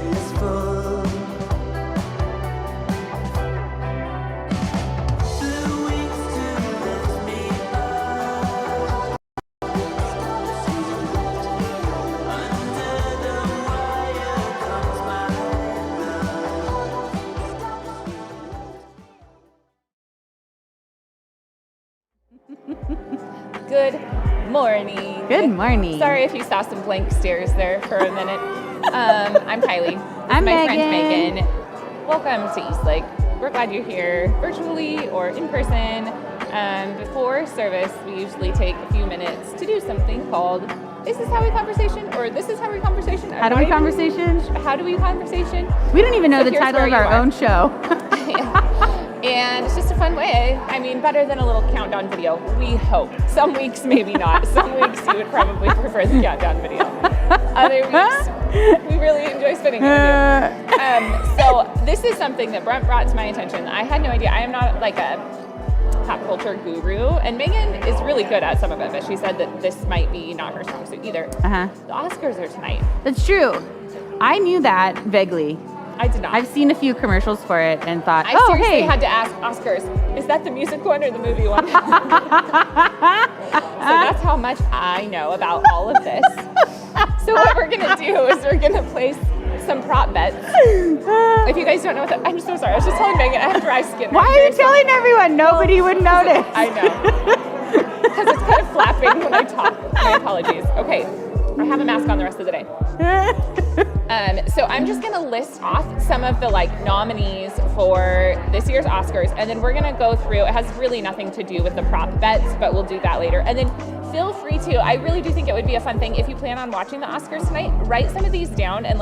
Good morning. Good morning. Sorry if you saw some blank stares there for a minute. I'm Kylie. I'm my Megan. friend Megan. Welcome to Eastlake. We're glad you're here virtually or in person. Before service, we usually take a few minutes to do something called Is This How We Conversation? Or This Is How We Conversation? How do we conversation? How do we conversation? We don't even know So the here's title where of you our are. own show. And it's just a fun way. I mean, better than a little countdown video. We hope. Some weeks, maybe not. Some weeks you would probably prefer the countdown video. Other weeks, we really enjoy spending it with you. So this is something that Brent brought to my attention. I had no idea. I am not like a pop culture guru, and Megan is really good at some of it, but she said that this might be not her strong suit either. The Oscars are tonight. That's true. I knew that vaguely. I did not. I've seen a few commercials for it and thought, I seriously had to ask Oscars, is that the music one or the movie one? So that's how much I know about all of this. So what we're going to do is we're going to place some prop bets. If you guys don't know what that, I'm so sorry. I was just telling Megan I have dry skin. Why are you telling everyone? Nobody would notice. I know. Because it's kind of flapping when I talk. My apologies. Okay. I have a mask on the rest of the day. So I'm just gonna list off some of the nominees for this year's Oscars, and then we're gonna go through. It has really nothing to do with the prop bets, but we'll do that later. And then feel free to. I really do think it would be a fun thing if you plan on watching the Oscars tonight. Write some of these down and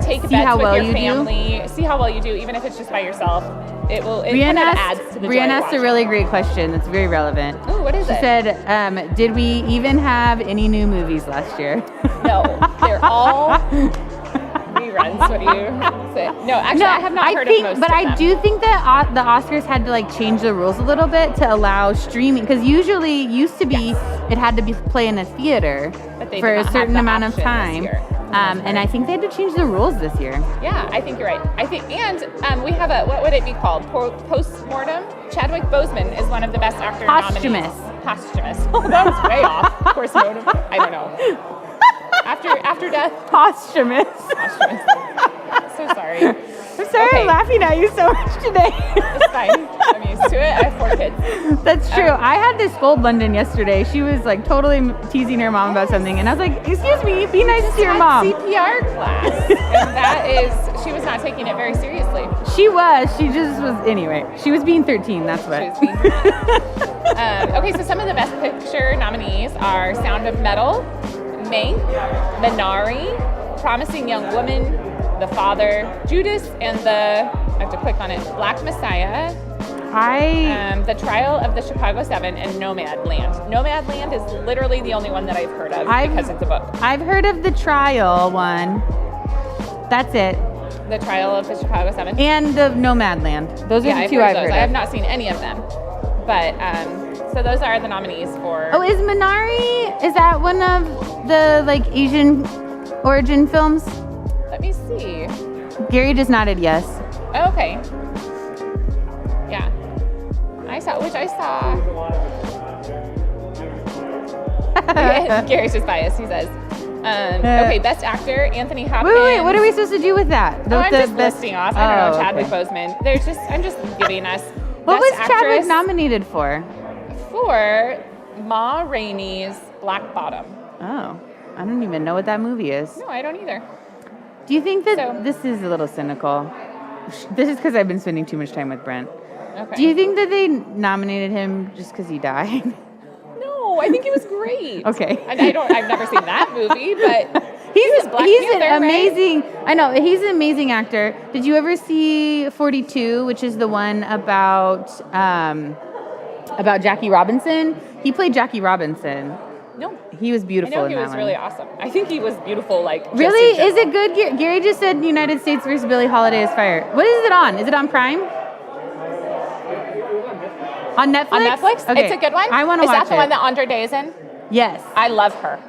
take bets with your family. See how well you do, even if it's just by yourself. It kind of adds to the joy Brianna of asked a watching. really great question that's very relevant. Ooh, what is She it? said, did we even have any new movies last year? No, they're all reruns. What do you say? No, actually, I have not heard of most but of I them. do think that the Oscars had to change the rules a little bit to allow streaming, because usually used to be it had to be play in a theater But they for did a not certain have the amount of option this time. year. And I think they had to change the rules this year. Yeah, I think you're right. I think, and we have what would it be called? Postmortem? Chadwick Boseman is one of the best actor nominees. Posthumous. Oh, that was way off. Postmortem? I don't know. After death? Posthumous. Posthumous. So sorry. I'm sorry I'm laughing at you so much today. It's fine. I'm used to it. I have 4 kids. That's true. I had to scold London yesterday. She was totally teasing her mom about something, and I was like, "Excuse me, be nice to your mom." CPR class, and she was not taking it very seriously. She was. She just was. Anyway, she was being 13. That's what. She was being okay, so some of the Best Picture nominees are Sound of Metal, Mank, Minari, Promising Young Woman, The Father, Judas, and I have to click on it, Black Messiah, The Trial of the Chicago 7, and Nomadland. Nomadland is literally the only one that I've heard of because it's a book. I've heard of the Trial one. That's it. The Trial of the Chicago 7. And the Nomadland. Those are the two I've heard of. I have not seen any of them. But, so those are the nominees for... Oh, is Minari, is that one of the Asian origin films? Let me see. Gary just nodded yes. Oh, okay. Yeah. I saw. Gary's just biased, he says. Okay, Best Actor, Anthony Hopkins. Wait, what are we supposed to do with that? I'm just listing off. I don't know, Chadwick Boseman. I'm just giving us What Best was Actress Chadwick nominated for? For Ma Rainey's Black Bottom. Oh, I don't even know what that movie is. No, I don't either. Do you think that this is a little cynical? This is because I've been spending too much time with Brent. Okay. Do you think that they nominated him just because he died? No, I think he was great. Okay. I've never seen that movie, but he's Panther, an amazing. Right? I know he's an amazing actor. Did you ever see 42, which is the one about Jackie Robinson? He played Jackie Robinson. No. He was beautiful. I know in he that was one. really awesome. I think he was beautiful, Really? Is it good? Gary just said United States versus Billie Holiday is fire. What is it on? Is it on Prime? On Netflix? On Netflix? Okay. It's a good one? I want to watch it. Is that the one that Andra Day is in? Yes. I love her.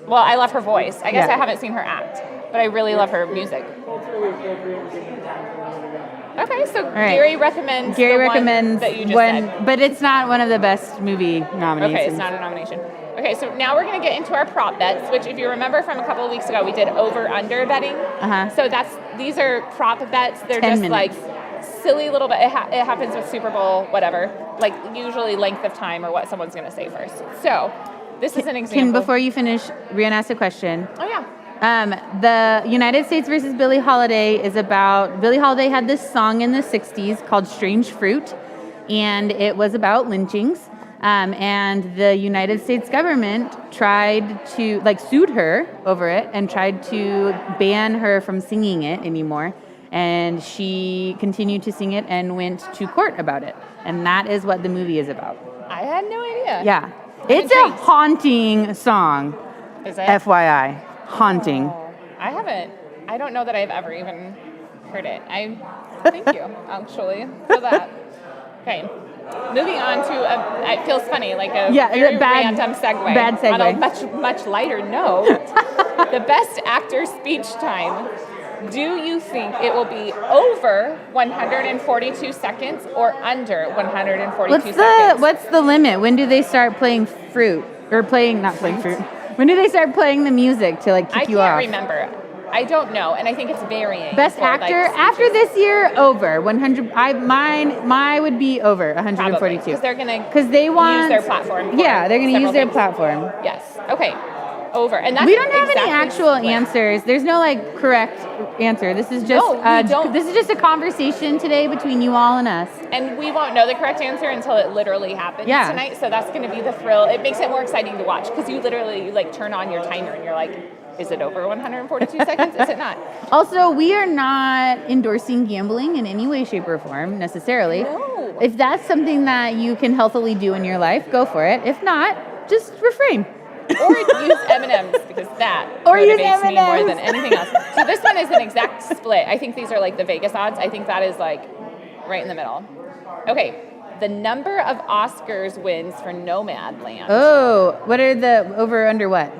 Well, I love her voice. I guess I haven't seen her act, but I really love her music. it's really appropriate given the time for another round. Okay, so right. Gary recommends Gary the one recommends that you just one, said. but it's not one of the best movie nominees. Okay, it's not a nomination. Okay, so now we're going to get into our prop bets, which if you remember from a couple of weeks ago, we did over-under betting. Uh-huh. So these are prop bets. They're 10 just minutes. like silly little bit. It happens with Super Bowl, whatever. Like usually length of time or what someone's going to say first. So this is an example. Before you finish, Brianna asked a question. Oh, yeah. The United States versus Billie Holiday is about, Billie Holiday had this song in the 60s called Strange Fruit, and it was about lynchings. And the United States government tried to, sued her over it and tried to ban her from singing it anymore. And she continued to sing it and went to court about it. And that is what the movie is about. I had no idea. Yeah. It's a haunting song, Is it? FYI. Haunting. Oh, I don't know that I've ever even heard it. Thank you, actually, for that. Okay. Moving on to it feels funny, like a very random segue. Bad segue. On a much lighter note, the best actor speech time. Do you think it will be over 142 seconds or under 142 seconds? What's the limit? When do they start playing fruit? Or not playing fruit. When do they start playing the music to kick you off? I can't remember. I don't know, and I think it's varying. Best for, actor after speeches. this year, over 100. Mine would be over 142 because they're gonna they want use their platform. Yeah, they're gonna use their things. platform. Yes. Okay. Over. And that's We don't have exactly any actual split. answers. There's no correct answer. This is just No, we don't. This is just a conversation today between you all and us. And we won't know the correct answer until it literally happens tonight. So that's going to be the thrill. It makes it more exciting to watch because you literally turn on your timer and you're like, is it over 142 seconds? Is it not? Also, we are not endorsing gambling in any way, shape, or form necessarily. No. If that's something that you can healthily do in your life, go for it. If not, just refrain. Or use M&Ms because that motivates me more than anything else. So this one is an exact split. I think these are the Vegas odds. I think that is right in the middle. Okay, the number of Oscars wins for Nomadland. Oh, what are the over under what?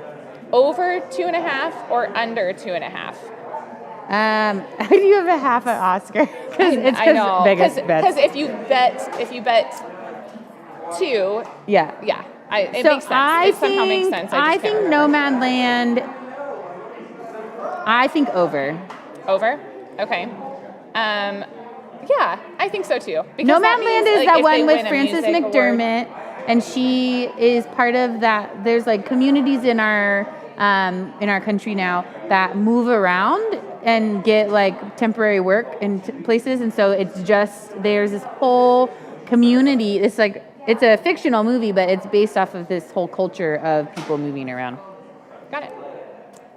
Over 2.5 or under 2.5? How do you have a half an Oscar? It's I know. Vegas bets. Because if you bet 2, yeah. It makes sense. It somehow makes sense. I think Nomadland. I think over. Over? Okay. Yeah, I think so too. Because Nomadland is that one with Frances McDermott, McDermott, and she is part of that. There's communities in our country now that move around and get temporary work in places, and so there's this whole community. It's a fictional movie, but it's based off of this whole culture of people moving around. Got it.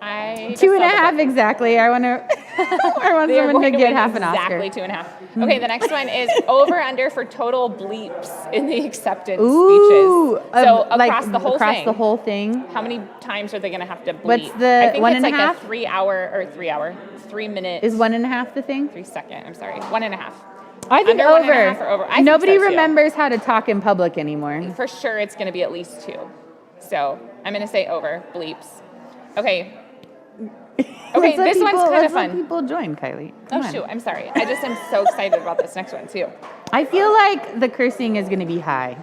2.5 exactly. I want someone to get half an Oscar. Exactly 2.5. Okay, the next one is over under for total bleeps in the acceptance Ooh, speeches. So across the whole across thing. the whole thing. How many times are they going to have to bleep? What's the I think 1.5? a 3 hour, 3 minute. Is 1.5 the thing? 3 second. I'm sorry. 1.5. I think Under over. 1.5 or over. I think Nobody so, too. remembers how to talk in public anymore. For sure, it's going to be at least 2. So I'm going to say over bleeps. Okay. Okay, this one's kind of fun. Let people join, Kylie. Come on. Shoot, I'm sorry. I just am so excited about this next one too. I feel like the cursing is going to be high.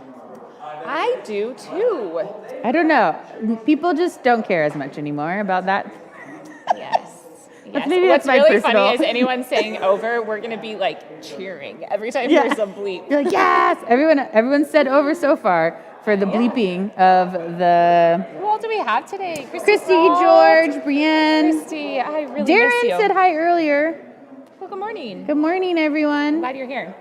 I do too. I don't know. People just don't care as much anymore about that. Yes. Maybe What's that's my really personal. funny is anyone saying over, we're going to be cheering every time there's a bleep. You're like, yes! Everyone said over so far for the bleeping of the... Who all do we have today? Christy, Brault. George, Brienne. Christy, I really miss Darren you. said hi earlier. Well, good morning. Good morning, everyone. Glad you're here.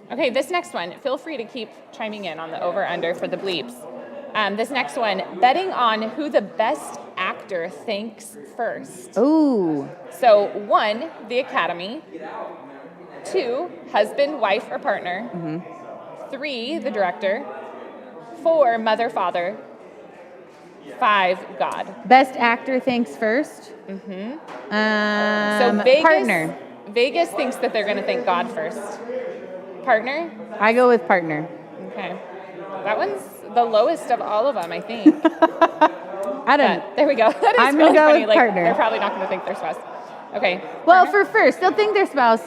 Okay, this next one, feel free to keep chiming in on the over-under for the bleeps. This next one, betting on who the best actor thanks first. Ooh. So 1, the Academy. 2, husband, wife, or partner. 3, the director. 4, mother, father. 5, God. Best actor thanks first. So Vegas, partner. Vegas thinks that they're going to thank God first. Partner? I go with partner. Okay. That one's the lowest of all of them, I think. I don't. But there we go. That is I'm really gonna go funny. with partner. They're probably not going to think they're spouse. Okay. Well, Partner? for first, they'll think their spouse.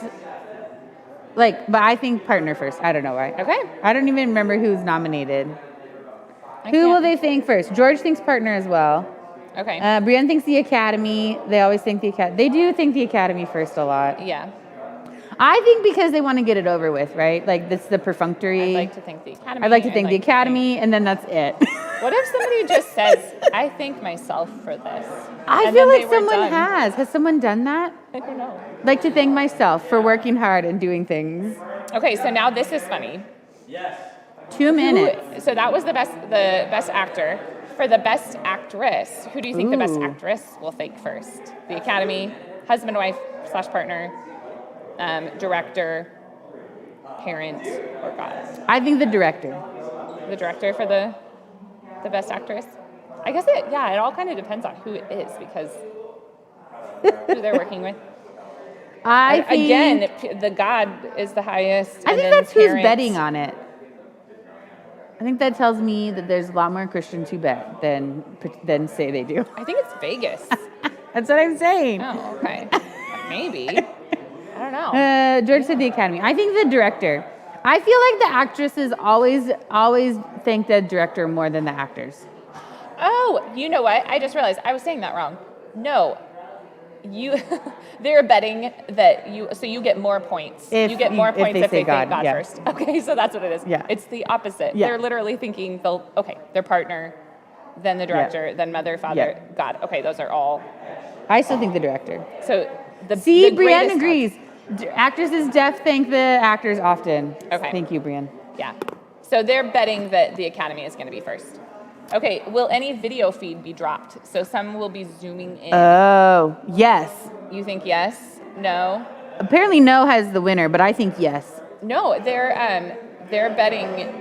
But I think partner first. I don't know why. Okay. I don't even remember who's nominated. I Who will can't- they think first? George thinks partner as well. Okay. Brienne thinks the Academy. They always think the Academy. They do think the Academy first a lot. Yeah. I think because they want to get it over with, right? Like this is the perfunctory. I'd like to thank the Academy. I'd like to and thank the Academy, and then that's it. What if somebody just says, "I thank myself for this"? I and feel then like they were someone done? has. Has someone done that? I don't know. I'd like to thank myself for working hard and doing things. Okay, so now this is funny. 2 minutes. So that was the best actor. For the best actress, who do you think the best Ooh. actress will thank first? The Academy, husband, wife / partner, director, parent, or God? I think the director. The director for the best actress. I guess it all kind of depends on who it is because who they're working with. I think, Again, the God is the highest. I and think then that's who's parent. betting on it. I think that tells me that there's a lot more Christians who bet than say they do. I think it's Vegas. That's what I'm saying. Oh, okay. Maybe. I don't know. George said the Academy. I think the director. I feel like the actresses always thank the director more than the actors. Oh, you know what? I just realized I was saying that wrong. No. They're betting that you get more points. If you get more if points they if say they God, thank God yeah. first. Okay, so that's what it is. Yeah. It's the opposite. Yeah. They're literally thinking their partner, then the director, then mother, father, Yeah. God. Okay, those are all. I still think the director. So the See, the Brienne greatest- agrees. Actresses deaf thank the actors often. Okay. Thank you, Brienne. Yeah. So they're betting that the Academy is going to be first. Okay, will any video feed be dropped? So some will be zooming in. Oh, yes. You think yes? No? Apparently, no has the winner, but I think yes. No, they're betting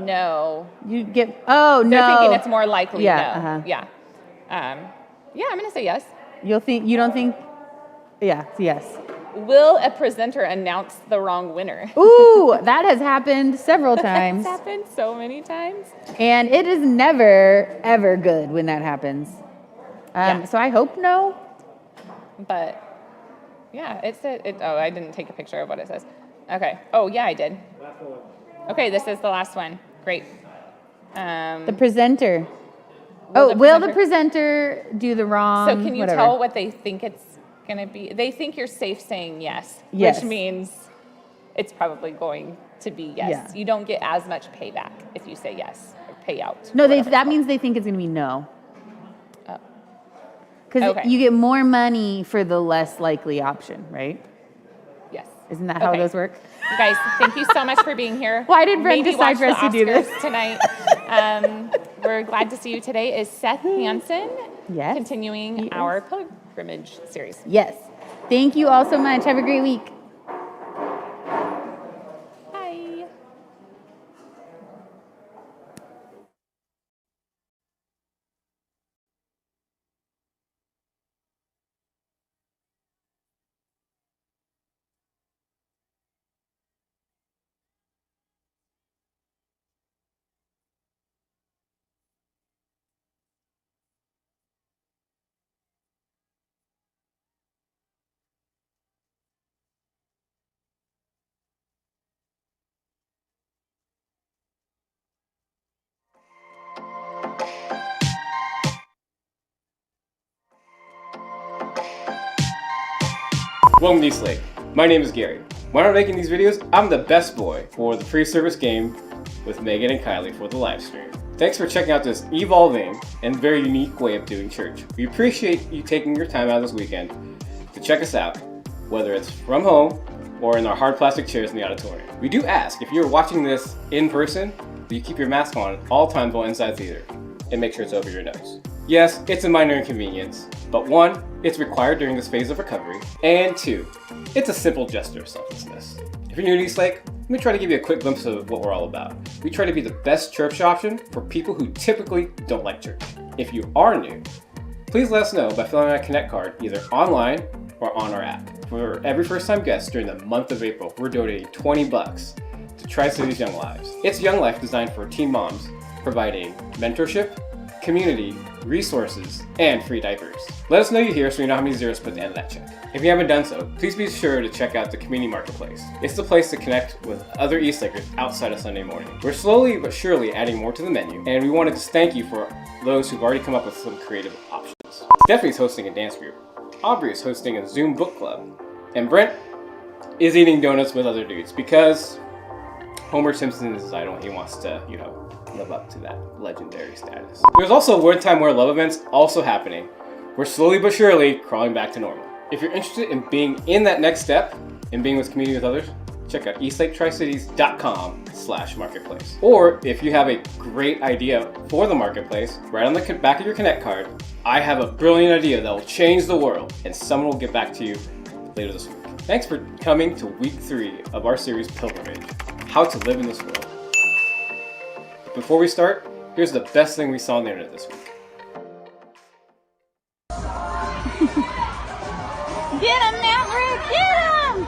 no. You get. Oh They're no. thinking it's more likely Yeah, no. uh-huh. Yeah. Yeah, I'm going to say yes. You don't think. Yeah. It's yes. Will a presenter announce the wrong winner? Ooh, that has happened several It's times, happened so many times. and it is never ever good when that happens. Yeah. So I hope no. But yeah, oh, I didn't take a picture of what it says. Okay. Oh, yeah, I did. Okay, this is the last one. Great. The presenter. Will the Will the presenter- presenter do the wrong? So can you whatever. tell what they think it's going to be? They think you're safe saying yes, Yes. which means it's probably going to be yes. Yeah. You don't get as much payback if you say yes or payout. No, whatever it's that called. means they think it's going to be no. Oh. Because Okay. you get more money for the less likely option, right? Yes. Isn't that how Okay. those work? You guys, thank you so much for being here. Why did Brent Maybe decide watch for us the to do this? Oscars tonight? We're glad to see you today. Is Seth Hansen Yes, continuing he our is. pilgrimage series? Yes. Thank you all so much. Have a great week. Bye. Welcome to East Lake. My name is Gary. When I'm making these videos, I'm the best boy for the pre-service game with Megan and Kylie for the live stream. Thanks for checking out this evolving and very unique way of doing church. We appreciate you taking your time out this weekend to check us out, whether it's from home or in our hard plastic chairs in the auditorium. We do ask, if you're watching this in person, that you keep your mask on at all times while inside theater and make sure it's over your nose. Yes, it's a minor inconvenience, but one, it's required during this phase of recovery, and two, it's a simple gesture of selflessness. If you're new to East Lake, let me try to give you a quick glimpse of what we're all about. We try to be the best church option for people who typically don't like church. If you are new, please let us know by filling out a Connect card either online or on our app. For every first-time guest during the month of April, we're donating $20 to Tri-Cities Young Lives. It's Young Life designed for teen moms, providing mentorship, community, resources, and free diapers. Let us know you're here so we know how many zeros to put at the end of that check. If you haven't done so, please be sure to check out the Community Marketplace. It's the place to connect with other Eastlakers outside of Sunday morning. We're slowly but surely adding more to the menu, and we wanted to thank you for those who've already come up with some creative options. Stephanie's hosting a dance group. Aubrey is hosting a Zoom book club. And Brent is eating donuts with other dudes because Homer Simpson is his idol and he wants to, live up to that legendary status. There's also Word Time Where Love events also happening. We're slowly but surely crawling back to normal. If you're interested in being in that next step, in being with community with others, check out eastlaketricities.com/marketplace. Or if you have a great idea for the marketplace, right on the back of your Connect card, I have a brilliant idea that will change the world, and someone will get back to you later this week. Thanks for coming to week 3 of our series Pilgrimage, How to Live in This World. Before we start, here's the best thing we saw on the internet this week. Get him, Maverick! Get him!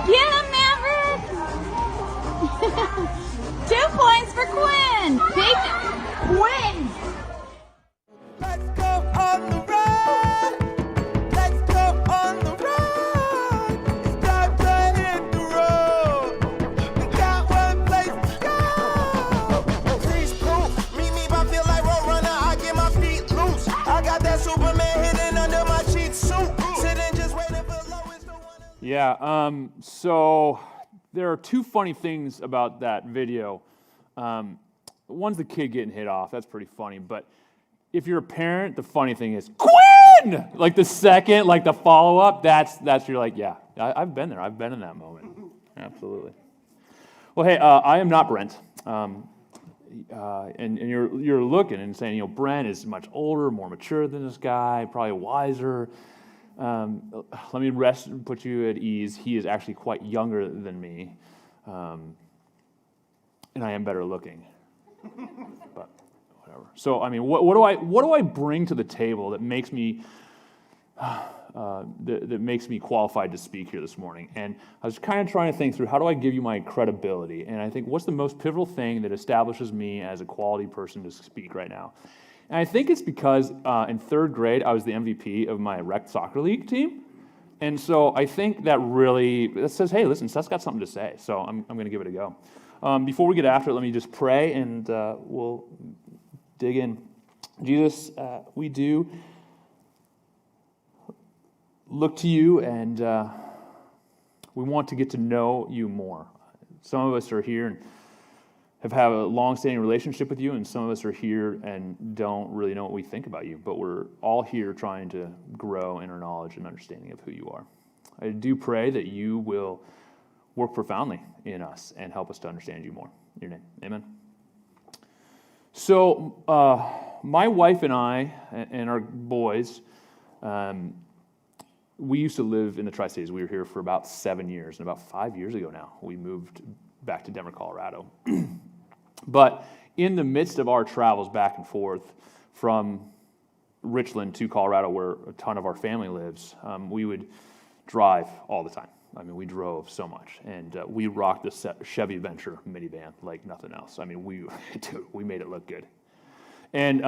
Get him, Maverick! 2 points for Quinn! Big win! Let's go on the road. Let's go on the road. It's time to hit the road. We got one place to go. Please proof. Meet me if I feel like Roadrunner. I get my feet loose. I got that Superman hidden under my cheat suit. Sitting just waiting for Lois to wanna. Yeah, so there are 2 funny things about that video. One's the kid getting hit off. That's pretty funny. But if you're a parent, the funny thing is, Quinn! Like the second, like the follow-up, that's you're like, yeah, I've been there. I've been in that moment. Absolutely. Well, hey, I am not Brent. And you're looking and saying, Brent is much older, more mature than this guy, probably wiser. Let me put you at ease. He is actually quite younger than me, and I am better looking. But whatever. So I mean, what do I bring to the table that makes me that makes me qualified to speak here this morning? And I was kind of trying to think through, how do I give you my credibility? And I think, what's the most pivotal thing that establishes me as a quality person to speak right now? And I think it's because in 3rd grade, I was the MVP of my rec soccer league team. And so I think that says, hey, listen, Seth's got something to say. So I'm going to give it a go. Before we get after it, let me just pray and we'll dig in. Jesus, we do look to you and we want to get to know you more. Some of us are here and have had a long-standing relationship with you, and some of us are here and don't really know what we think about you, but we're all here trying to grow in our knowledge and understanding of who you are. I do pray that you will work profoundly in us and help us to understand you more. In your name, amen. So my wife and I and our boys, we used to live in the Tri-Cities. We were here for about 7 years, and about 5 years ago now, we moved back to Denver, Colorado. But in the midst of our travels back and forth from Richland to Colorado, where a ton of our family lives, we would drive all the time. I mean, we drove so much, and we rocked the Chevy Venture minivan like nothing else. I mean, we made it look good. And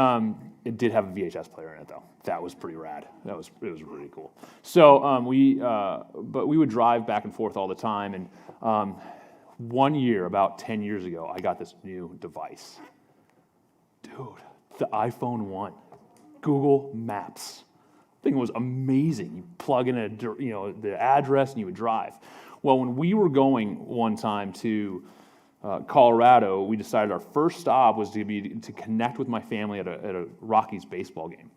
it did have a VHS player in it, though. That was pretty rad. It was really cool. So but we would drive back and forth all the time, and one year, about 10 years ago, I got this new device. Dude, the iPhone 1, Google Maps. Thing was amazing. You plug in the address and you would drive. Well, when we were going one time to Colorado, we decided our first stop was to connect with my family at a Rockies baseball game.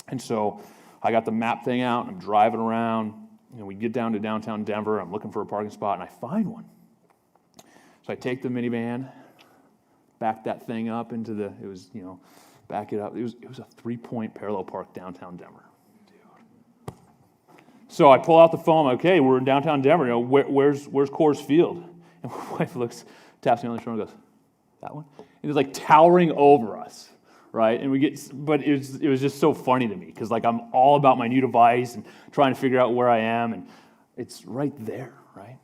And so I got the map thing out and I'm driving around, and we get down to downtown Denver. I'm looking for a parking spot and I find one. So I take the minivan, back that thing up into back it up. It was a 3-point parallel park downtown Denver. So I pull out the phone. Okay, we're in downtown Denver. Where's Coors Field? And my wife taps me on the shoulder and goes, "That one?" And it was like towering over us, right? And but it was just so funny to me because I'm all about my new device and trying to figure out where I am, and it's right there, right?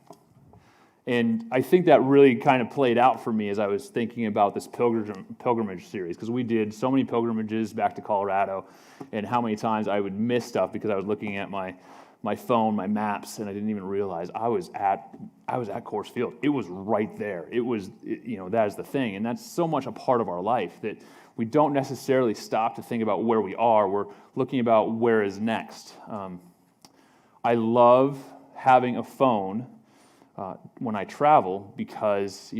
And I think that really kind of played out for me as I was thinking about this pilgrimage series, because we did so many pilgrimages back to Colorado, and how many times I would miss stuff because I was looking at my phone, my maps, and I didn't even realize I was at Coors Field. It was right there. That is the thing, and that's so much a part of our life that we don't necessarily stop to think about where we are. We're looking about where is next. I love having a phone when I travel because,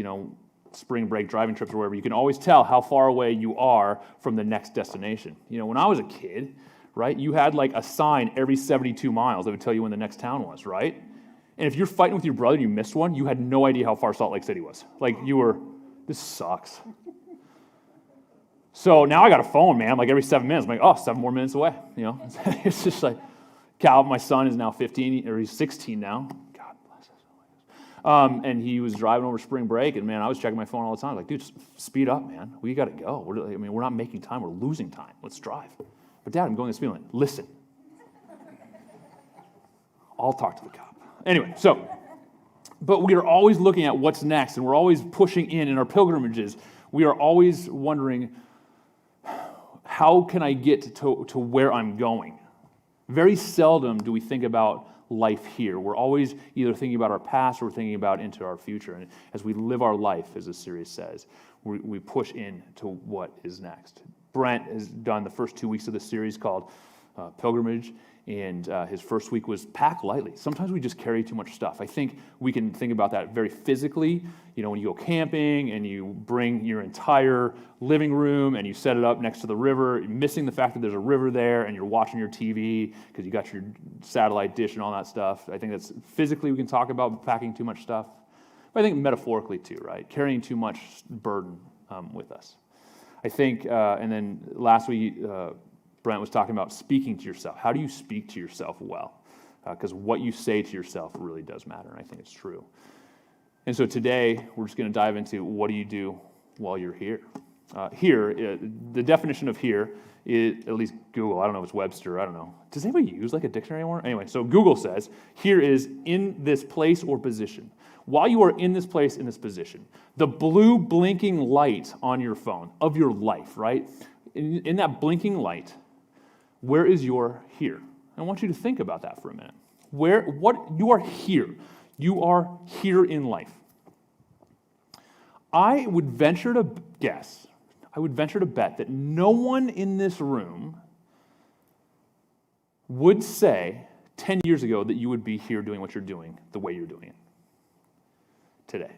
spring break driving trips or wherever, you can always tell how far away you are from the next destination. When I was a kid, right, you had like a sign every 72 miles that would tell you when the next town was, right? And if you're fighting with your brother and you missed one, you had no idea how far Salt Lake City was. Like this sucks. So now I got a phone, man, like every 7 minutes. I'm like, 7 more minutes away, It's just like, Calvin, my son, is now 15, or he's 16 now. God bless us. And he was driving over spring break, and man, I was checking my phone all the time. Like, dude, just speed up, man. We got to go. We're not making time. We're losing time. Let's drive. But Dad, I'm going to speed limit. Listen. I'll talk to the cop. Anyway, but we are always looking at what's next, and we're always pushing in our pilgrimages. We are always wondering, how can I get to where I'm going? Very seldom do we think about life here. We're always either thinking about our past or we're thinking about into our future. And as we live our life, as the series says, we push into what is next. Brent has done the first 2 weeks of the series called Pilgrimage, and his first week was pack lightly. Sometimes we just carry too much stuff. I think we can think about that very physically. When you go camping and you bring your entire living room and you set it up next to the river, missing the fact that there's a river there and you're watching your TV because you got your satellite dish and all that stuff. I think that's physically we can talk about packing too much stuff. But I think metaphorically too, right? Carrying too much burden with us. I think, and then last week, Brent was talking about speaking to yourself. How do you speak to yourself well? Because what you say to yourself really does matter, and I think it's true. And so today, we're just going to dive into what do you do while you're here. The definition of here is, at least Google, I don't know if it's Webster, I don't know. Does anybody use like a dictionary anymore? Anyway, so Google says, here is in this place or position. While you are in this place, in this position, the blue blinking light on your phone of your life, right? In that blinking light, where is your here? I want you to think about that for a minute. You are here. You are here in life. I would venture to bet that no one in this room would say 10 years ago that you would be here doing what you're doing the way you're doing it today.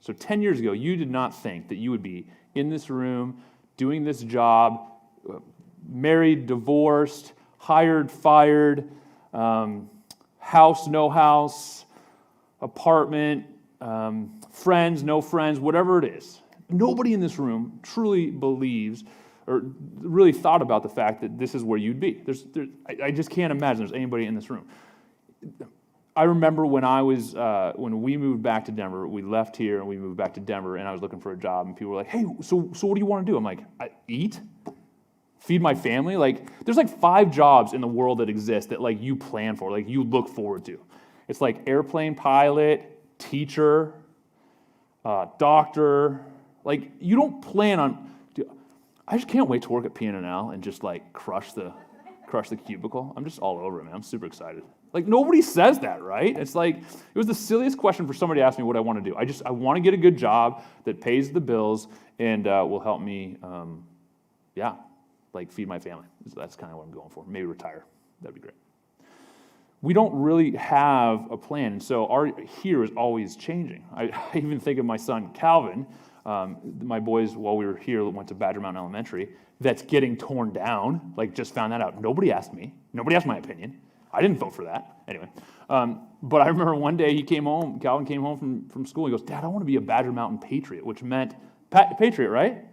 So 10 years ago, you did not think that you would be in this room doing this job, married, divorced, hired, fired, house, no house, apartment, friends, no friends, whatever it is. Nobody in this room truly believes or really thought about the fact that this is where you'd be. I just can't imagine there's anybody in this room. I remember when we moved back to Denver, we left here and we moved back to Denver, and I was looking for a job, and people were like, hey, so what do you want to do? I'm like, eat? Feed my family? Like, there's like 5 jobs in the world that exist that like you plan for, like you look forward to. It's like airplane pilot, teacher, doctor. Like, you don't plan on, dude, I just can't wait to work at PNNL and just like crush the cubicle. I'm just all over it, man. I'm super excited. Like, nobody says that, right? It's like, it was the silliest question for somebody to ask me what I want to do. I want to get a good job that pays the bills and will help me, like feed my family. So that's kind of what I'm going for. Maybe retire. That'd be great. We don't really have a plan, and so our here is always changing. I even think of my son, Calvin. My boys, while we were here, went to Badger Mountain Elementary. That's getting torn down. Like, just found that out. Nobody asked me. Nobody asked my opinion. I didn't vote for that. Anyway, but I remember one day Calvin came home from school. He goes, Dad, I want to be a Badger Mountain Patriot, which meant, Patriot, right?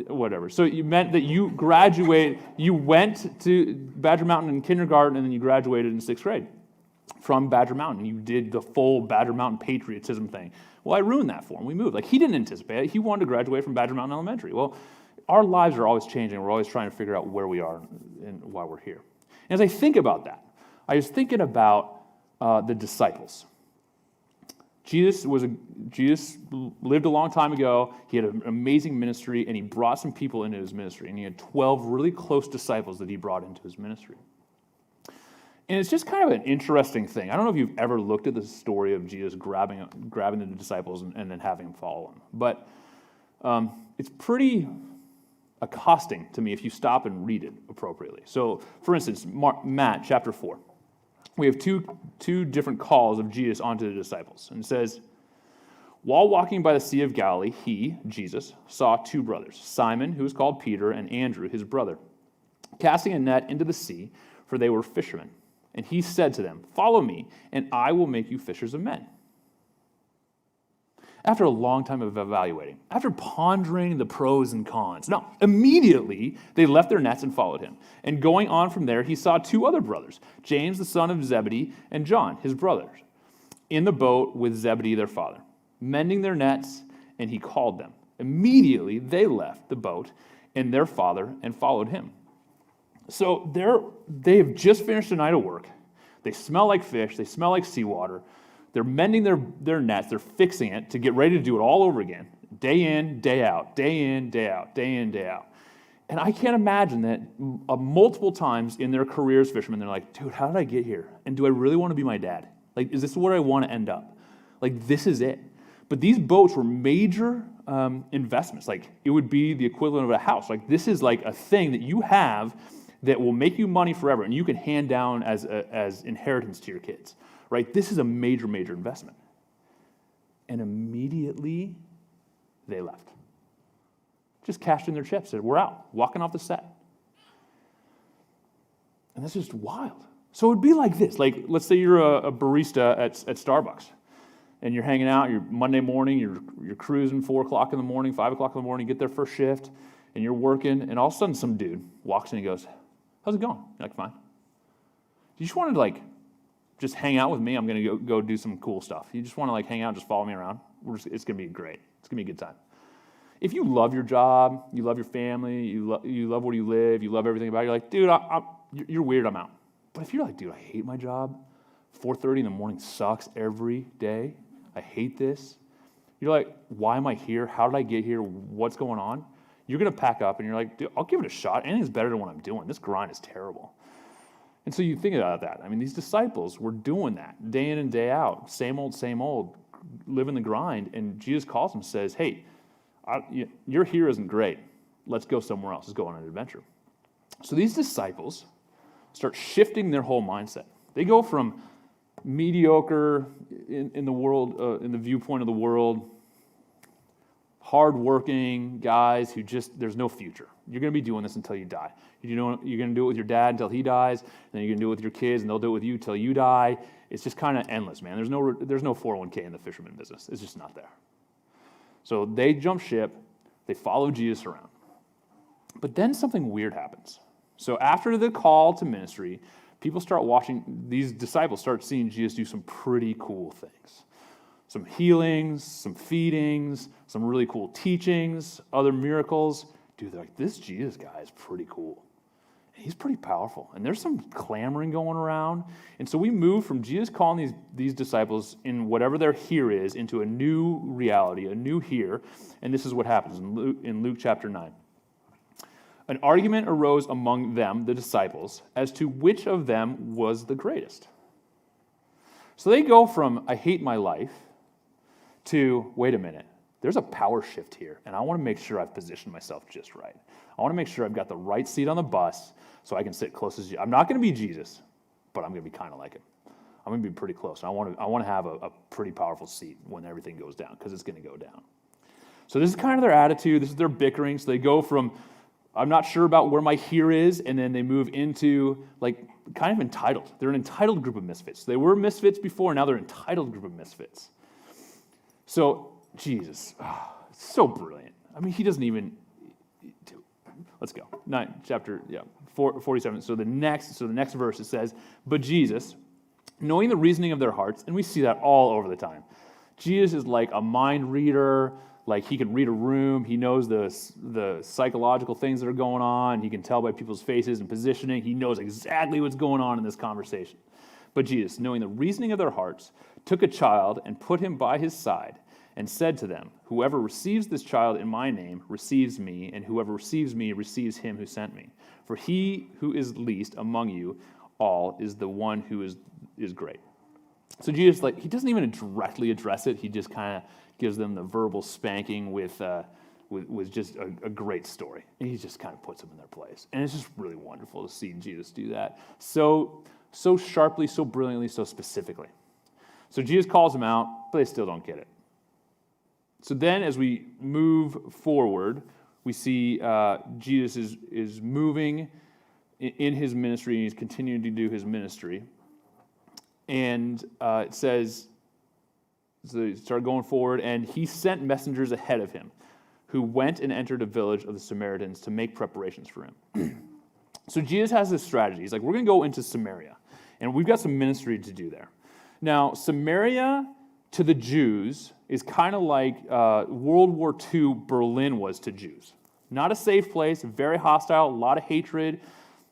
Whatever. So it meant that you went to Badger Mountain in kindergarten, and then you graduated in 6th grade from Badger Mountain. You did the full Badger Mountain patriotism thing. Well, I ruined that for him. We moved. Like, he didn't anticipate it. He wanted to graduate from Badger Mountain Elementary. Well, our lives are always changing. We're always trying to figure out where we are and why we're here. And as I think about that, I was thinking about the disciples. Jesus lived a long time ago. He had an amazing ministry, and he brought some people into his ministry. And he had 12 really close disciples that he brought into his ministry. And it's just kind of an interesting thing. I don't know if you've ever looked at the story of Jesus grabbing the disciples and then having them follow him. But it's pretty accosting to me if you stop and read it appropriately. So, for instance, Matt chapter 4. We have two different calls of Jesus onto the disciples. And it says, while walking by the Sea of Galilee, he, Jesus, saw two brothers, Simon, who was called Peter, and Andrew, his brother, casting a net into the sea, for they were fishermen. And he said to them, follow me, and I will make you fishers of men. After a long time of evaluating, after pondering the pros and cons, no, immediately they left their nets and followed him. And going on from there, he saw two other brothers, James the son of Zebedee and John, his brothers, in the boat with Zebedee their father, mending their nets, and he called them. Immediately they left the boat and their father and followed him. So they have just finished a night of work. They smell like fish. They smell like seawater. They're mending their nets. They're fixing it to get ready to do it all over again. Day in, day out, day in, day out, day in, day out. And I can't imagine that multiple times in their career as fishermen, they're like, dude, how did I get here? And do I really want to be my dad? Like, is this where I want to end up? Like, this is it. But these boats were major investments. Like, it would be the equivalent of a house. Like, this is like a thing that you have that will make you money forever, and you can hand down as inheritance to your kids. Right? This is a major, major investment. And immediately they left. Just cashed in their chips, said, we're out, walking off the set. And that's just wild. So it would be like this. Like, let's say you're a barista at Starbucks, and you're hanging out, you're Monday morning, you're cruising 4 o'clock in the morning, 5 o'clock in the morning, you get their first shift, and you're working, and all of a sudden some dude walks in and goes, how's it going? You're like, fine. You just wanted to, like, just hang out with me. I'm going to go do some cool stuff. You just want to, like, hang out and just follow me around. It's going to be great. It's going to be a good time. If you love your job, you love your family, you love where you live, you love everything about it, you're like, dude, you're weird, I'm out. But if you're like, dude, I hate my job, 4:30 in the morning sucks every day, I hate this, you're like, why am I here? How did I get here? What's going on? You're going to pack up and you're like, dude, I'll give it a shot. Anything's better than what I'm doing. This grind is terrible. And so you think about that. I mean, these disciples were doing that day in and day out, same old, living the grind. And Jesus calls them and says, hey, your here isn't great. Let's go somewhere else. Let's go on an adventure. So these disciples start shifting their whole mindset. They go from mediocre in the world, in the viewpoint of the world, hardworking guys who just, there's no future. You're going to be doing this until you die. You're going to do it with your dad until he dies, and then you're going to do it with your kids, and they'll do it with you until you die. It's just kind of endless, man. There's no 401k in the fisherman business. It's just not there. So they jump ship. They follow Jesus around. But then something weird happens. So after the call to ministry, these disciples start seeing Jesus do some pretty cool things. Some healings, some feedings, some really cool teachings, other miracles. Dude, they're like, this Jesus guy is pretty cool. He's pretty powerful. And there's some clamoring going around. And so we move from Jesus calling these disciples in whatever their here is into a new reality, a new here. And this is what happens in Luke chapter 9. An argument arose among them, the disciples, as to which of them was the greatest. So they go from, I hate my life, to, wait a minute, there's a power shift here, and I want to make sure I've positioned myself just right. I want to make sure I've got the right seat on the bus so I can sit close as you. I'm not going to be Jesus, but I'm going to be kind of like him. I'm going to be pretty close. I want to have a pretty powerful seat when everything goes down, because it's going to go down. So this is kind of their attitude. This is their bickering. So they go from, I'm not sure about where my here is, and then they move into, like, kind of entitled. They're an entitled group of misfits. They were misfits before, now they're an entitled group of misfits. So, Jesus, so brilliant. I mean, he doesn't even, let's go. 47. So the next verse, it says, but Jesus, knowing the reasoning of their hearts, and we see that all over the time. Jesus is like a mind reader, like he can read a room. He knows the psychological things that are going on. He can tell by people's faces and positioning. He knows exactly what's going on in this conversation. But Jesus, knowing the reasoning of their hearts, took a child and put him by his side and said to them, whoever receives this child in my name receives me, and whoever receives me receives him who sent me. For he who is least among you all is the one who is great. So Jesus, he doesn't even directly address it. He just kind of gives them the verbal spanking with just a great story. And he just kind of puts them in their place. And it's just really wonderful to see Jesus do that so sharply, so brilliantly, so specifically. So Jesus calls them out, but they still don't get it. So then as we move forward, we see Jesus is moving in his ministry, and he's continuing to do his ministry. And it says, so he started going forward, and he sent messengers ahead of him, who went and entered a village of the Samaritans to make preparations for him. So Jesus has this strategy. He's like, we're going to go into Samaria, and we've got some ministry to do there. Now, Samaria to the Jews is kind of like World War II Berlin was to Jews. Not a safe place, very hostile, a lot of hatred,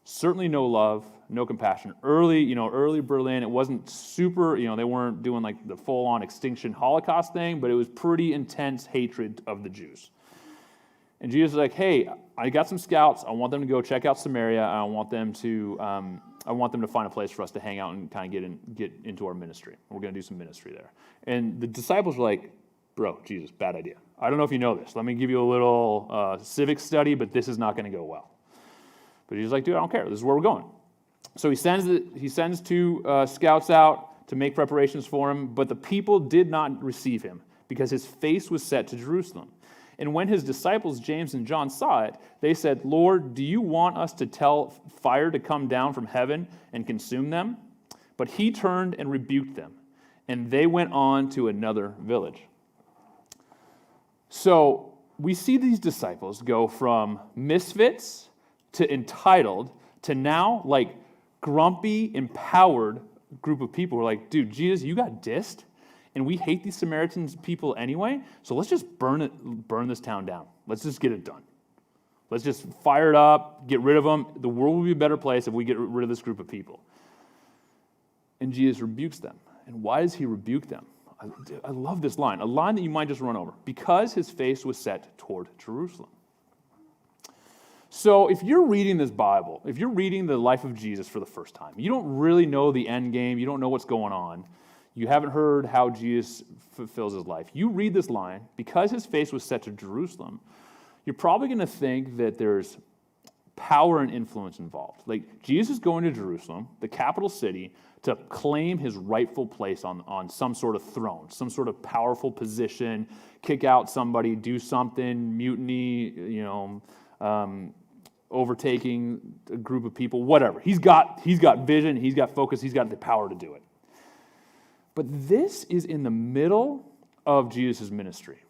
certainly no love, no compassion. Early Berlin, it wasn't super, they weren't doing like the full-on extinction Holocaust thing, but it was pretty intense hatred of the Jews. And Jesus is like, hey, I got some scouts. I want them to go check out Samaria. I want them to find a place for us to hang out and kind of get into our ministry. We're going to do some ministry there. And the disciples were like, bro, Jesus, bad idea. I don't know if you know this. Let me give you a little civic study, but this is not going to go well. But he's like, dude, I don't care. This is where we're going. So he sends two scouts out to make preparations for him, but the people did not receive him because his face was set to Jerusalem. And when his disciples, James and John, saw it, they said, Lord, do you want us to tell fire to come down from heaven and consume them? But he turned and rebuked them, and they went on to another village. So we see these disciples go from misfits to entitled to now like grumpy, empowered group of people who are like, dude, Jesus, you got dissed, and we hate these Samaritans people anyway, so let's just burn this town down. Let's just get it done. Let's just fire it up, get rid of them. The world will be a better place if we get rid of this group of people. And Jesus rebukes them. And why does he rebuke them? I love this line, a line that you might just run over. Because his face was set toward Jerusalem. So if you're reading this Bible, if you're reading the life of Jesus for the first time, you don't really know the end game, you don't know what's going on, you haven't heard how Jesus fulfills his life. You read this line, because his face was set to Jerusalem, you're probably going to think that there's power and influence involved. Like, Jesus is going to Jerusalem, the capital city, to claim his rightful place on some sort of throne, some sort of powerful position, kick out somebody, do something, mutiny, overtaking a group of people, whatever. He's got vision, he's got focus, he's got the power to do it. But this is in the middle of Jesus' ministry.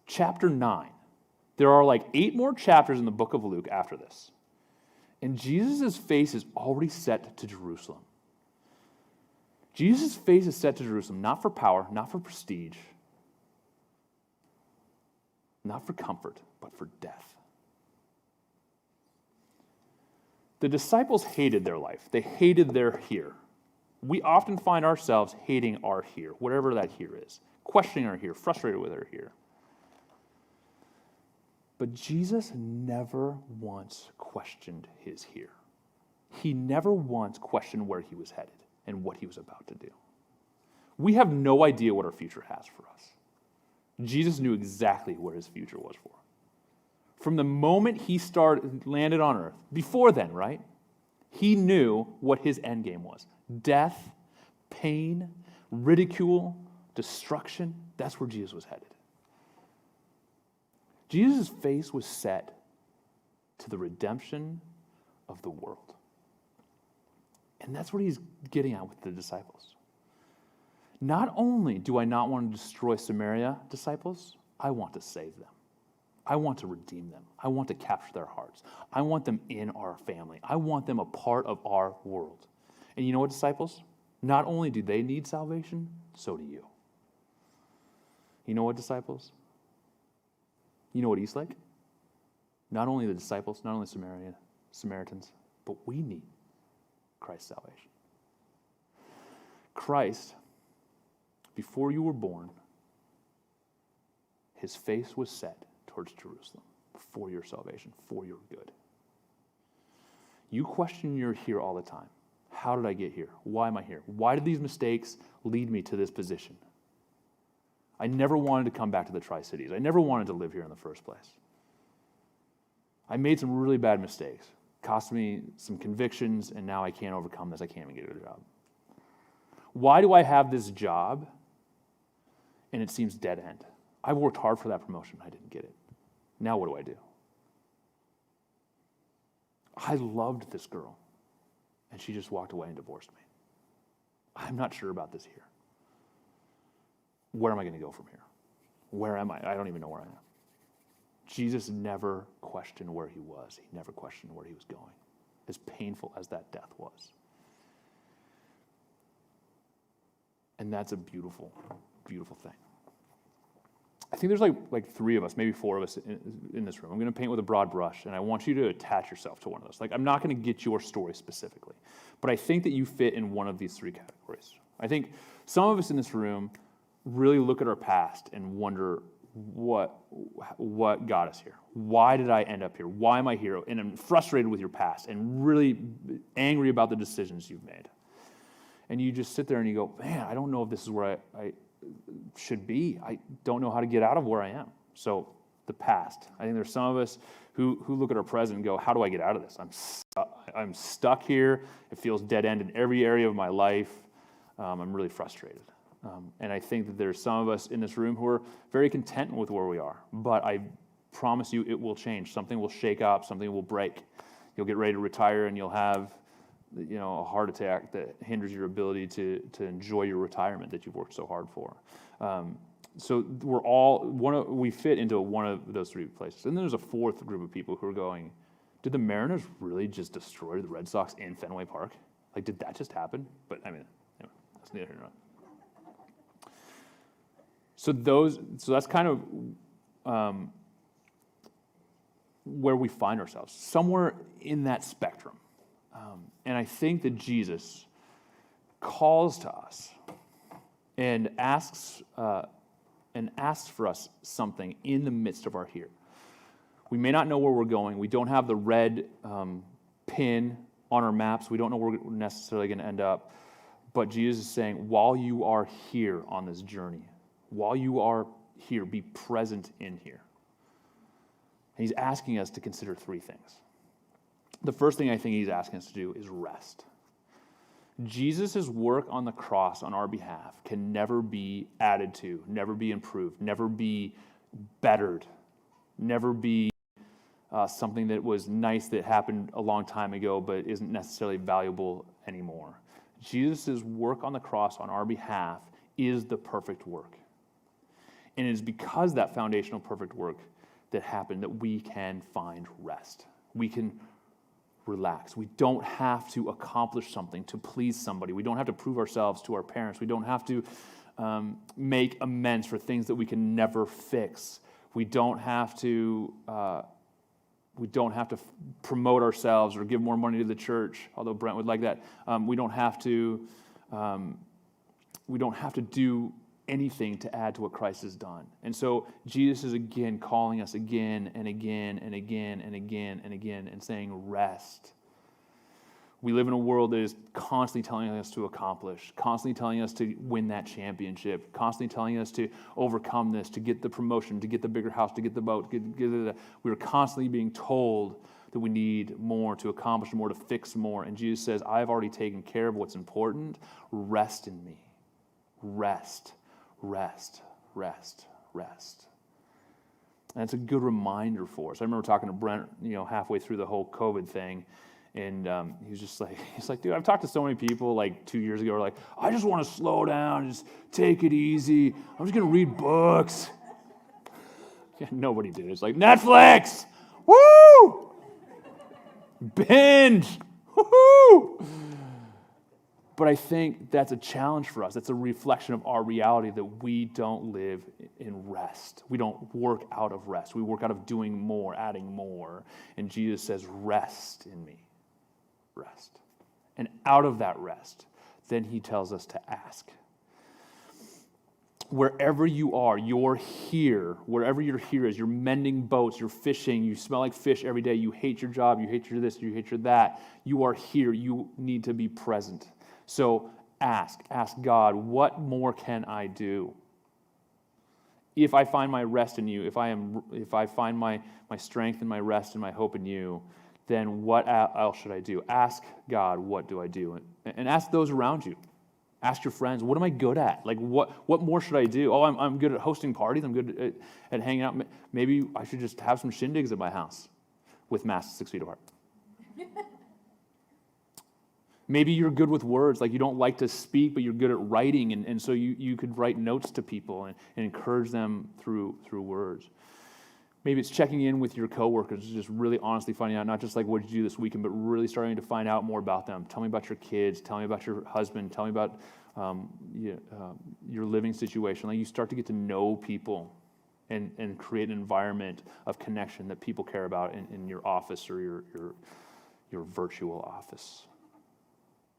Chapter 9. There are like 8 more chapters in the book of Luke after this. And Jesus' face is already set to Jerusalem. Jesus' face is set to Jerusalem, not for power, not for prestige, not for comfort, but for death. The disciples hated their life. They hated their here. We often find ourselves hating our here, whatever that here is, questioning our here, frustrated with our here. But Jesus never once questioned his here. He never once questioned where he was headed and what he was about to do. We have no idea what our future has for us. Jesus knew exactly where his future was for. From the moment he landed on earth, before then, right? He knew what his end game was. Death, pain, ridicule, destruction. That's where Jesus was headed. Jesus' face was set to the redemption of the world. And that's what he's getting at with the disciples. Not only do I not want to destroy Samaria, disciples, I want to save them. I want to redeem them. I want to capture their hearts. I want them in our family. I want them a part of our world. And you know what, disciples? Not only do they need salvation, so do you. You know what, disciples? You know what Eastlake? Not only the disciples, not only Samaritans, but we need Christ's salvation. Christ, before you were born, his face was set towards Jerusalem for your salvation, for your good. You question you're here all the time. How did I get here? Why am I here? Why did these mistakes lead me to this position? I never wanted to come back to the Tri-Cities. I never wanted to live here in the first place. I made some really bad mistakes. Cost me some convictions, and now I can't overcome this. I can't even get a job. Why do I have this job and it seems dead end? I worked hard for that promotion. I didn't get it. Now what do I do? I loved this girl, and she just walked away and divorced me. I'm not sure about this here. Where am I going to go from here? Where am I? I don't even know where I am. Jesus never questioned where he was. He never questioned where he was going, as painful as that death was. And that's a beautiful, beautiful thing. I think there's like three of us, maybe four of us in this room. I'm going to paint with a broad brush, and I want you to attach yourself to one of those. Like, I'm not going to get your story specifically, but I think that you fit in one of these three categories. I think some of us in this room really look at our past and wonder what got us here. Why did I end up here? Why am I here? And I'm frustrated with your past and really angry about the decisions you've made. And you just sit there and you go, man, I don't know if this is where I should be. I don't know how to get out of where I am. So the past. I think there's some of us who look at our present and go, how do I get out of this? I'm stuck here. It feels dead end in every area of my life. I'm really frustrated. And I think that there's some of us in this room who are very content with where we are. But I promise you it will change. Something will shake up. Something will break. You'll get ready to retire and you'll have a heart attack that hinders your ability to enjoy your retirement that you've worked so hard for. So we're all we fit into one of those three places. And then there's a fourth group of people who are going, did the Mariners really just destroy the Red Sox in Fenway Park? Like, did that just happen? But I mean, anyway, that's neither here nor there. So that's kind of where we find ourselves, somewhere in that spectrum. And I think that Jesus calls to us and asks for us something in the midst of our here. We may not know where we're going. We don't have the red pin on our maps. We don't know where we're necessarily going to end up. But Jesus is saying, while you are here on this journey, while you are here, be present in here. And he's asking us to consider three things. The first thing I think he's asking us to do is rest. Jesus' work on the cross on our behalf can never be added to, never be improved, never be bettered, never be something that was nice that happened a long time ago but isn't necessarily valuable anymore. Jesus' work on the cross on our behalf is the perfect work. And it is because that foundational perfect work that happened that we can find rest. We can relax. We don't have to accomplish something to please somebody. We don't have to prove ourselves to our parents. We don't have to make amends for things that we can never fix. We don't have to promote ourselves or give more money to the church, although Brent would like that. We don't have to do anything to add to what Christ has done. And so Jesus is again calling us again and again and again and again and again and saying, rest. We live in a world that is constantly telling us to accomplish, constantly telling us to win that championship, constantly telling us to overcome this, to get the promotion, to get the bigger house, to get the boat. We are constantly being told that we need more to accomplish more, to fix more. And Jesus says, I've already taken care of what's important. Rest in me. Rest. Rest, rest, rest. And it's a good reminder for us. I remember talking to Brent, halfway through the whole COVID thing, and he was just like, dude, I've talked to so many people like 2 years ago who are like, I just want to slow down, just take it easy. I'm just going to read books. Yeah, nobody did. It's like, Netflix! Woo! Binge! Woo-hoo! But I think that's a challenge for us. That's a reflection of our reality that we don't live in rest. We don't work out of rest. We work out of doing more, adding more. And Jesus says, rest in me. Rest. And out of that rest, then he tells us to ask. Wherever you are, you're here. Wherever you're here is, you're mending boats, you're fishing, you smell like fish every day, you hate your job, you hate your this, you hate your that. You are here. You need to be present. So ask God, what more can I do? If I find my rest in you, if I find my strength and my rest and my hope in you, then what else should I do? Ask God, what do I do? And ask those around you. Ask your friends, what am I good at? Like, what more should I do? Oh, I'm good at hosting parties. I'm good at hanging out. Maybe I should just have some shindigs at my house with masks 6 feet apart. Maybe you're good with words, like you don't like to speak, but you're good at writing, and so you could write notes to people and encourage them through words. Maybe it's checking in with your coworkers, just really honestly finding out, not just like what did you do this weekend, but really starting to find out more about them. Tell me about your kids. Tell me about your husband. Tell me about your living situation. Like you start to get to know people and create an environment of connection that people care about in your office or your virtual office.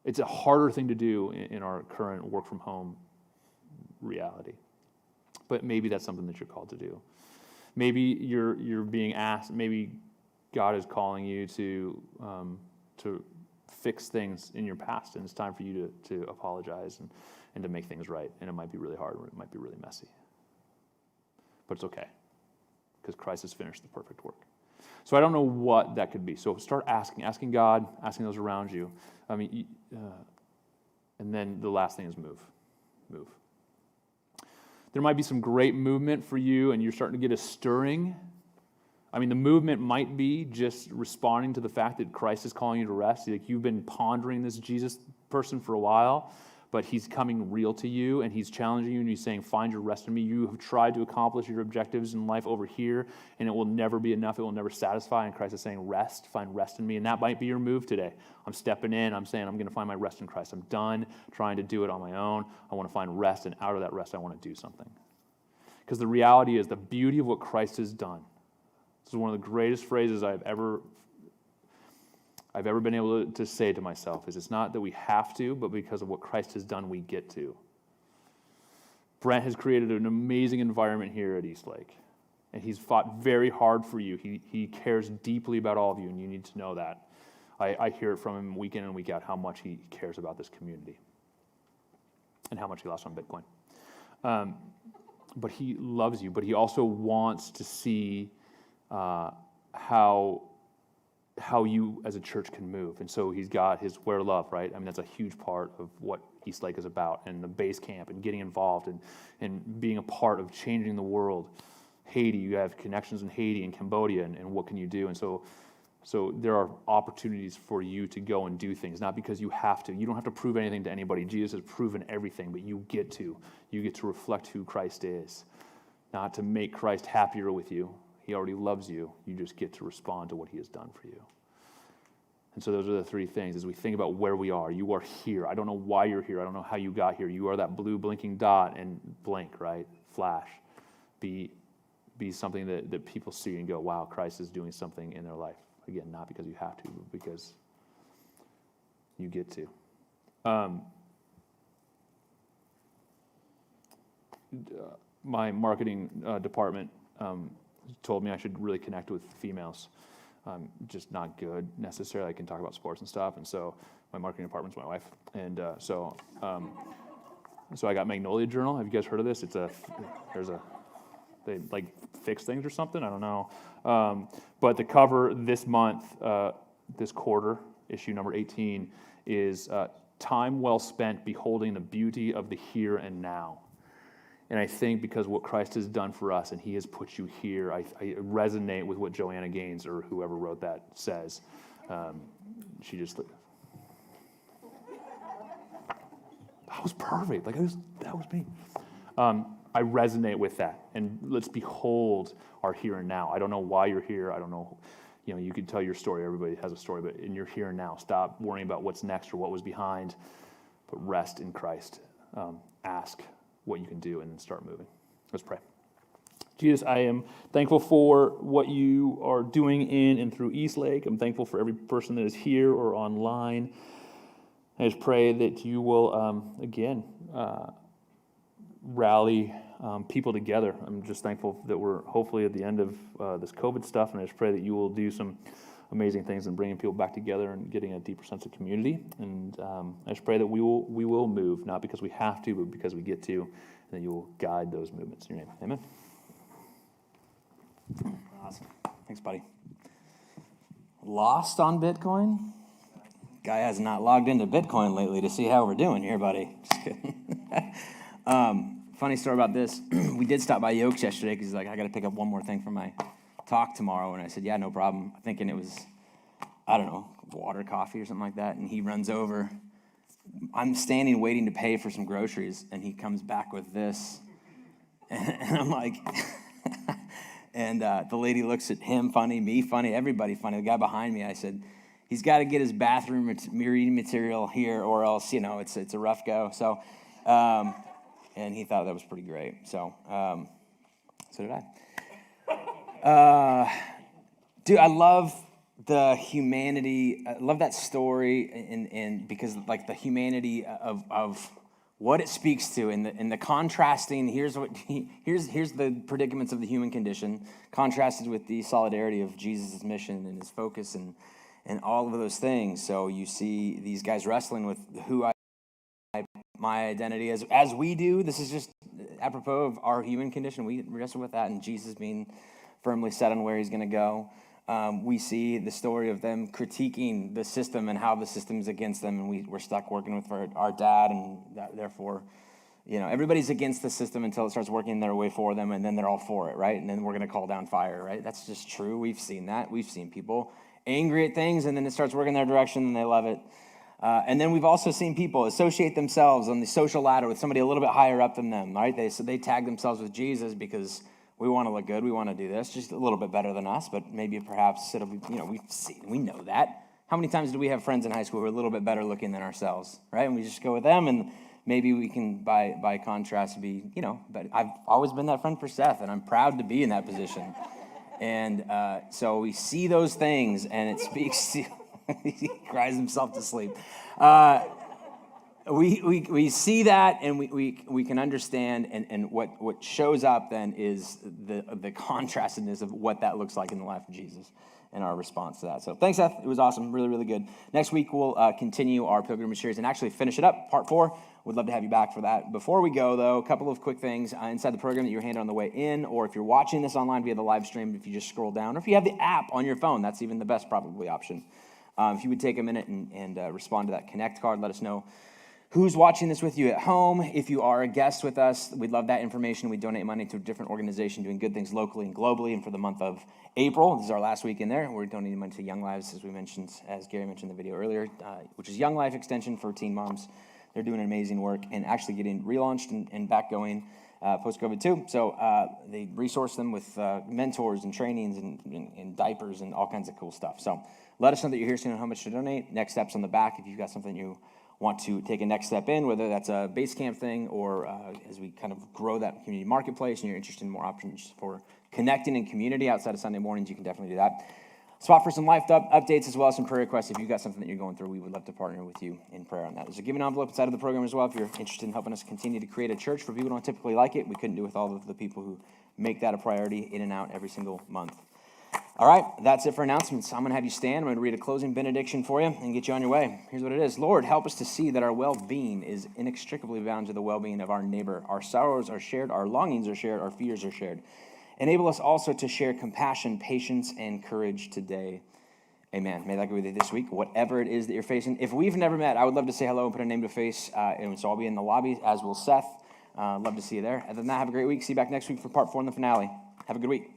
It's a harder thing to do in our current work from home reality, but maybe that's something that you're called to do. Maybe you're being asked. Maybe God is calling you to fix things in your past, and it's time for you to apologize and to make things right. And it might be really hard, or it might be really messy, but it's okay because Christ has finished the perfect work. So I don't know what that could be. So start asking God, asking those around you. I mean, and then the last thing is move. There might be some great movement for you, and you're starting to get a stirring. I mean, the movement might be just responding to the fact that Christ is calling you to rest. Like you've been pondering this Jesus person for a while, but he's coming real to you, and he's challenging you, and he's saying, find your rest in me. You have tried to accomplish your objectives in life over here, and it will never be enough. It will never satisfy, and Christ is saying, rest, find rest in me, and that might be your move today. I'm stepping in. I'm saying, I'm going to find my rest in Christ. I'm done trying to do it on my own. I want to find rest, and out of that rest, I want to do something. Because the reality is the beauty of what Christ has done. This is one of the greatest phrases I've ever been able to say to myself, is it's not that we have to, but because of what Christ has done, we get to. Brent has created an amazing environment here at Eastlake, and he's fought very hard for you. He cares deeply about all of you, and you need to know that. I hear it from him week in and week out how much he cares about this community and how much he lost on Bitcoin. But he loves you, but he also wants to see how you as a church can move. And so he's got his Where Love, right? I mean, that's a huge part of what Eastlake is about, and the base camp and getting involved and being a part of changing the world. Haiti, you have connections in Haiti and Cambodia, and what can you do? And so there are opportunities for you to go and do things, not because you have to. You don't have to prove anything to anybody. Jesus has proven everything, but you get to. You get to reflect who Christ is, not to make Christ happier with you. He already loves you. You just get to respond to what he has done for you. And so those are the three things as we think about where we are. You are here. I don't know why you're here. I don't know how you got here. You are that blue blinking dot, and blink, right? Flash. Be something that people see and go, wow, Christ is doing something in their life. Again, not because you have to, but because you get to. My marketing department told me I should really connect with females. Just not good necessarily. I can talk about sports and stuff, and so my marketing department's my wife, and so I got Magnolia Journal. Have you guys heard of this? They like fix things or something. I don't know. But the cover this month, this quarter, issue number 18, is time well spent beholding the beauty of the here and now. And I think because what Christ has done for us and he has put you here, I resonate with what Joanna Gaines or whoever wrote that says. She just, that was perfect. Like that was me. I resonate with that. And let's behold our here and now. I don't know why you're here. I don't know. You can tell your story. Everybody has a story, but in your here and now, stop worrying about what's next or what was behind, but rest in Christ. Ask what you can do and then start moving. Let's pray. Jesus, I am thankful for what you are doing in and through Eastlake. I'm thankful for every person that is here or online. I just pray that you will, again, rally people together. I'm just thankful that we're hopefully at the end of this COVID stuff, and I just pray that you will do some amazing things in bringing people back together and getting a deeper sense of community. And I just pray that we will move, not because we have to, but because we get to, and that you will guide those movements. In your name, amen. Awesome. Thanks, buddy. Lost on Bitcoin? Guy has not logged into Bitcoin lately to see how we're doing here, buddy. Just kidding. Funny story about this. We did stop by Yokes yesterday because he's like, I got to pick up one more thing for my talk tomorrow. And I said, yeah, no problem. Thinking it was, I don't know, water, coffee, or something like that. And he runs over. I'm standing waiting to pay for some groceries, and he comes back with this. And I'm like, and the lady looks at him funny, me funny, everybody funny. The guy behind me, I said, he's got to get his bathroom reading material here, or else, it's a rough go. So, and he thought that was pretty great. So, so did I. Dude, I love the humanity. I love that story, and because like the humanity of what it speaks to, and the contrasting. Here's the predicaments of the human condition, contrasted with the solidarity of Jesus' mission and his focus and all of those things. So you see these guys wrestling with my identity as we do. This is just apropos of our human condition. We wrestle with that, and Jesus being firmly set on where he's going to go. We see the story of them critiquing the system and how the system's against them, and we're stuck working with our dad, and therefore, everybody's against the system until it starts working their way for them, and then they're all for it, right? And then we're going to call down fire, right? That's just true. We've seen that. We've seen people angry at things, and then it starts working their direction, and they love it. And then we've also seen people associate themselves on the social ladder with somebody a little bit higher up than them, right? They tag themselves with Jesus because we want to look good, we want to do this, just a little bit better than us, but maybe perhaps it'll be, we know that. How many times do we have friends in high school who are a little bit better looking than ourselves, right? And we just go with them, and maybe we can, by contrast, be, but I've always been that friend for Seth, and I'm proud to be in that position. And so we see those things, and it speaks to, he cries himself to sleep. We see that, and we can understand, and what shows up then is the contrastedness of what that looks like in the life of Jesus and our response to that. So thanks, Seth. It was awesome. Really, really good. Next week, we'll continue our pilgrimage series and actually finish it up, part 4. We'd love to have you back for that. Before we go, though, a couple of quick things inside the program that you're handed on the way in, or if you're watching this online via the live stream, if you just scroll down, or if you have the app on your phone, that's even the best probably option. If you would take a minute and respond to that Connect card, let us know who's watching this with you at home. If you are a guest with us, we'd love that information. We donate money to a different organization doing good things locally and globally. And for the month of April, this is our last week in there, we're donating money to Young Lives, as Gary mentioned in the video earlier, which is Young Life Extension for teen moms. They're doing amazing work and actually getting relaunched and back going post-COVID too. So they resource them with mentors and trainings and diapers and all kinds of cool stuff. So let us know that you're here, so you know how much to donate. Next steps on the back if you've got something you want to take a next step in, whether that's a base camp thing or as we kind of grow that community marketplace and you're interested in more options for connecting in community outside of Sunday mornings, you can definitely do that. Spot for some life updates as well as some prayer requests. If you've got something that you're going through, we would love to partner with you in prayer on that. There's a giving envelope inside of the program as well. If you're interested in helping us continue to create a church for people who don't typically like it, we couldn't do it with all of the people who make that a priority in and out every single month. All right, that's it for announcements. I'm going to have you stand. I'm going to read a closing benediction for you and get you on your way. Here's what it is. Lord, help us to see that our well-being is inextricably bound to the well-being of our neighbor. Our sorrows are shared, our longings are shared, our fears are shared. Enable us also to share compassion, patience, and courage today. Amen. May that go with you this week, whatever it is that you're facing. If we've never met, I would love to say hello and put a name to a face. And so I'll be in the lobby, as will Seth. Love to see you there. Other than that, have a great week. See you back next week for part 4 and the finale. Have a good week.